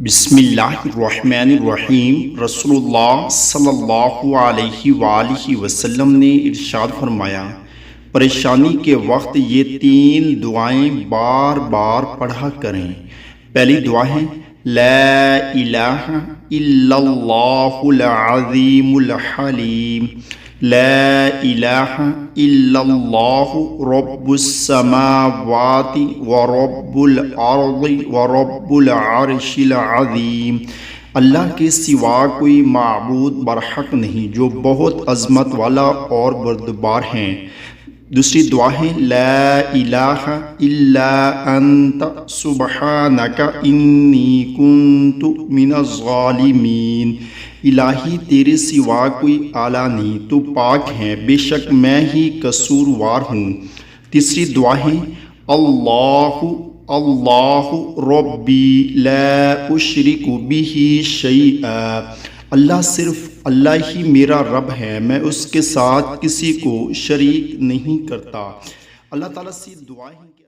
بسم اللہ الرحمن الرحیم۔ رسول اللہ صلی اللہ علیہ وآلہ وسلم نے ارشاد فرمایا، پریشانی کے وقت یہ 3 دعائیں بار بار پڑھا کریں۔ پہلی دعا ہے لا الہ الا اللہ العظیم الحلیم، لا الہ الا اللہ رب السماوات ورب الارض ورب العرش العظیم، اللہ کے سوا کوئی معبود برحق نہیں جو بہت عظمت والا اور بردبار ہیں۔ دوسری دعا ہے لا الہ الا انت سبحانک انی کنت من الظالمین، الہی تیرے سوا کوئی اعلیٰ نہیں، تو پاک ہے، بے شک میں ہی قصوروار ہوں۔ تیسری دعا ہے اللہ اللہ ربی لا اشرک بہ شیئا، اللہ صرف اللہ ہی میرا رب ہے، میں اس کے ساتھ کسی کو شریک نہیں کرتا۔ اللہ تعالیٰ سے دعا ہے کہ